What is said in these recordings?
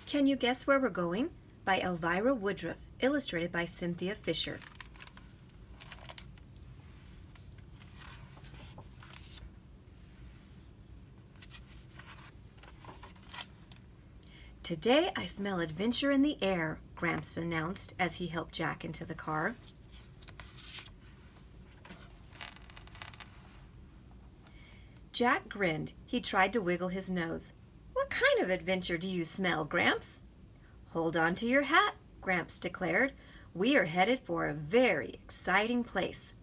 Can You Guess Where We're Going? By Elvira Woodruff, illustrated by Cynthia Fisher. Today I smell adventure in the air, Gramps announced as he helped Jack into the car. Jack grinned. He tried to wiggle his nose. What kind of adventure do you smell, Gramps? Hold on to your hat, Gramps declared. We are headed for a very exciting place.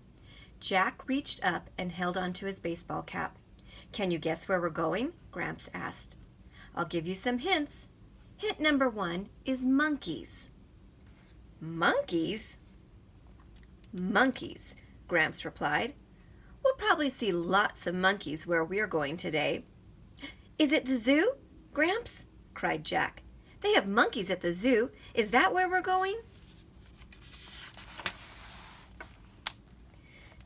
Jack reached up and held onto his baseball cap. Can you guess where we're going? Gramps asked. I'll give you some hints. Hint number 1 is monkeys. Monkeys? Monkeys, Gramps replied. We'll probably see lots of monkeys where we're going today. Is it the zoo, Gramps? Cried Jack. They have monkeys at the zoo. Is that where we're going?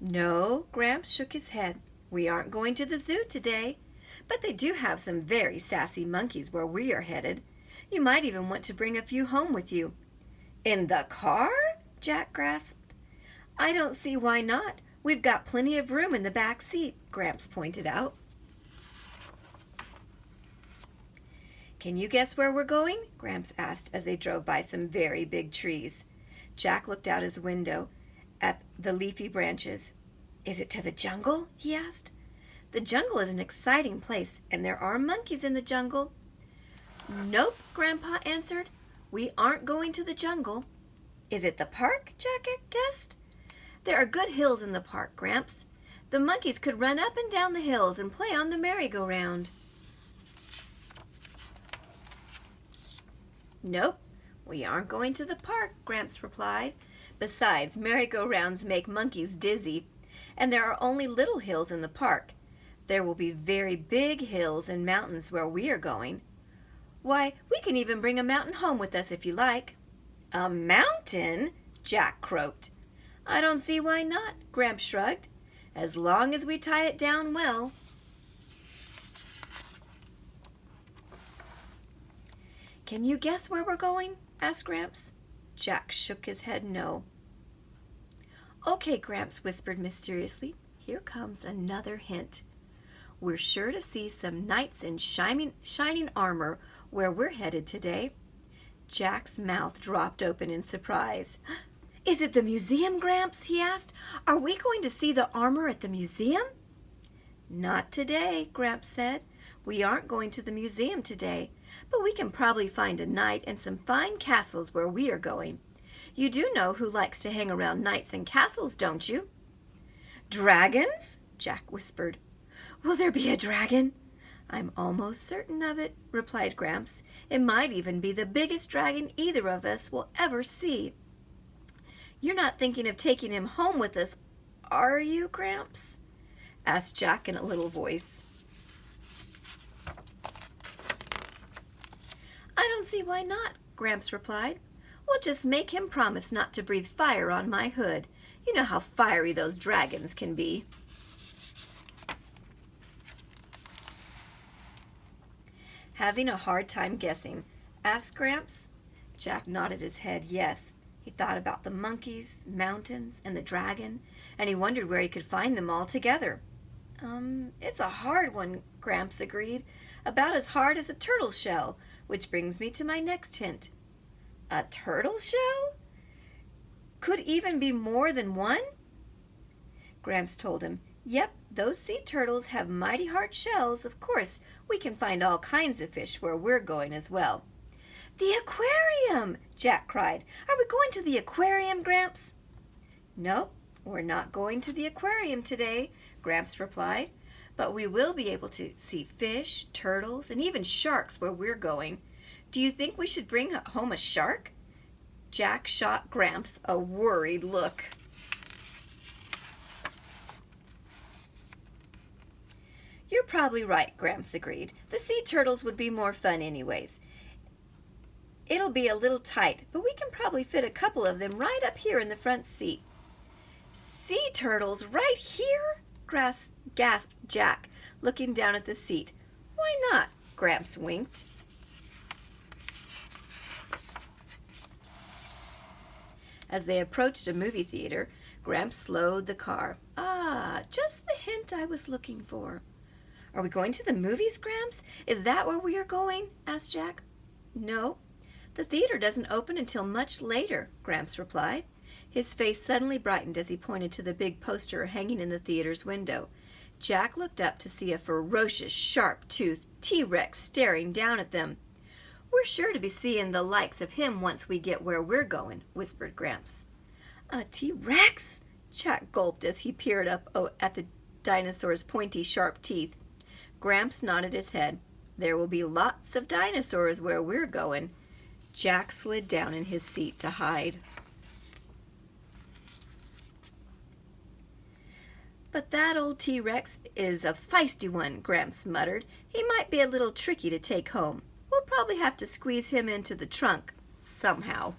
No, Gramps shook his head. We aren't going to the zoo today, but they do have some very sassy monkeys where we are headed. You might even want to bring a few home with you. In the car? Jack grasped. I don't see why not. We've got plenty of room in the back seat, Gramps pointed out. Can you guess where we're going? Gramps asked as they drove by some very big trees. Jack looked out his window at the leafy branches. Is it to the jungle? He asked. The jungle is an exciting place, and there are monkeys in the jungle. Nope, Grandpa answered. We aren't going to the jungle. Is it the park? Jack guessed. There are good hills in the park, Gramps. The monkeys could run up and down the hills and play on the merry-go-round. Nope, we aren't going to the park, Gramps replied. Besides, merry-go-rounds make monkeys dizzy, and there are only little hills in the park. There will be very big hills and mountains where we are going. Why, we can even bring a mountain home with us if you like. A mountain? Jack croaked. I don't see why not, Gramps shrugged. As long as we tie it down well. Can you guess where we're going? Asked Gramps. Jack shook his head no. Okay, Gramps whispered mysteriously. Here comes another hint. We're sure to see some knights in shining armor where we're headed today. Jack's mouth dropped open in surprise. Is it the museum, Gramps? He asked. Are we going to see the armor at the museum? Not today, Gramps said. We aren't going to the museum today, but we can probably find a knight and some fine castles where we are going. You do know who likes to hang around knights and castles, don't you? Dragons? Jack whispered. Will there be a dragon? I'm almost certain of it, replied Gramps. It might even be the biggest dragon either of us will ever see. You're not thinking of taking him home with us, are you, Gramps? Asked Jack in a little voice. I don't see why not, Gramps replied. We'll just make him promise not to breathe fire on my hood. You know how fiery those dragons can be. Having a hard time guessing, asked Gramps. Jack nodded his head yes. He thought about the monkeys, mountains, and the dragon, and he wondered where he could find them all together. It's a hard one, Gramps agreed. About as hard as a turtle shell, which brings me to my next hint. A turtle shell? Could even be more than one? Gramps told him, Yep, those sea turtles have mighty hard shells. Of course, we can find all kinds of fish where we're going as well. The aquarium! Jack cried. Are we going to the aquarium, Gramps? Nope, we're not going to the aquarium today, Gramps replied. But we will be able to see fish, turtles, and even sharks where we're going. Do you think we should bring home a shark? Jack shot Gramps a worried look. You're probably right, Gramps agreed. The sea turtles would be more fun anyways. It'll be a little tight, but we can probably fit a couple of them right up here in the front seat. Sea turtles right here? Gasped Jack, looking down at the seat. Why not? Gramps winked. As they approached a movie theater, Gramps slowed the car. Ah, just the hint I was looking for. Are we going to the movies, Gramps? Is that where we are going? Asked Jack. No, the theater doesn't open until much later, Gramps replied. His face suddenly brightened as he pointed to the big poster hanging in the theater's window. Jack looked up to see a ferocious, sharp-toothed T-Rex staring down at them. We're sure to be seeing the likes of him once we get where we're going, whispered Gramps. A T-Rex? Jack gulped as he peered up at the dinosaur's pointy, sharp teeth. Gramps nodded his head. There will be lots of dinosaurs where we're going. Jack slid down in his seat to hide. But that old T-Rex is a feisty one, Gramps muttered. He might be a little tricky to take home. We'll probably have to squeeze him into the trunk somehow.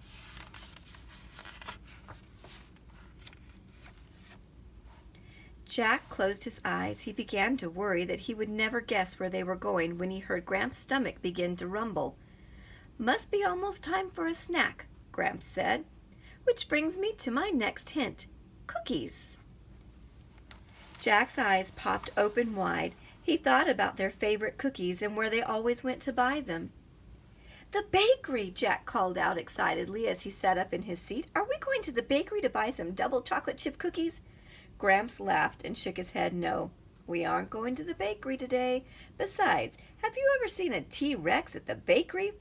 Jack closed his eyes. He began to worry that he would never guess where they were going when he heard Gramps' stomach begin to rumble. Must be almost time for a snack, Gramps said. Which brings me to my next hint. Cookies. Jack's eyes popped open wide. He thought about their favorite cookies and where they always went to buy them. The bakery, Jack called out excitedly as he sat up in his seat. Are we going to the bakery to buy some double chocolate chip cookies? Gramps laughed and shook his head no. We aren't going to the bakery today. Besides, have you ever seen a T-Rex at the bakery?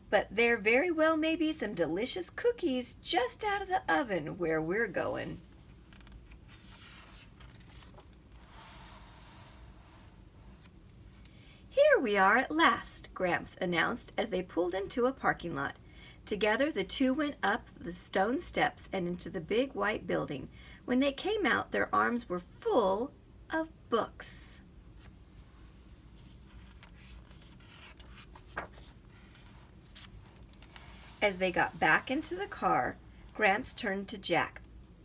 But there very well may be some delicious cookies just out of the oven where we're going. Here we are at last, Gramps announced as they pulled into a parking lot. Together the two went up the stone steps and into the big white building. When they came out, their arms were full of books. As they got back into the car, Gramps turned to Jack.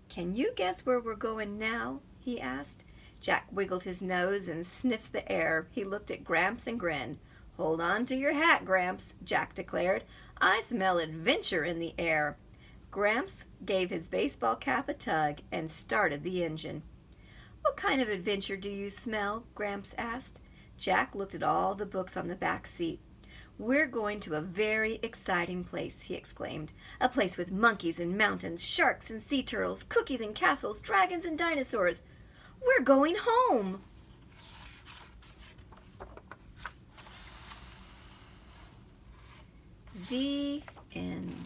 Can you guess where we're going now? He asked. Jack wiggled his nose and sniffed the air. He looked at Gramps and grinned. Hold on to your hat, Gramps, Jack declared. I smell adventure in the air. Gramps gave his baseball cap a tug and started the engine. What kind of adventure do you smell? Gramps asked. Jack looked at all the books on the back seat. We're going to a very exciting place, he exclaimed. A place with monkeys and mountains, sharks and sea turtles, cookies and castles, dragons and dinosaurs. We're going home. The end.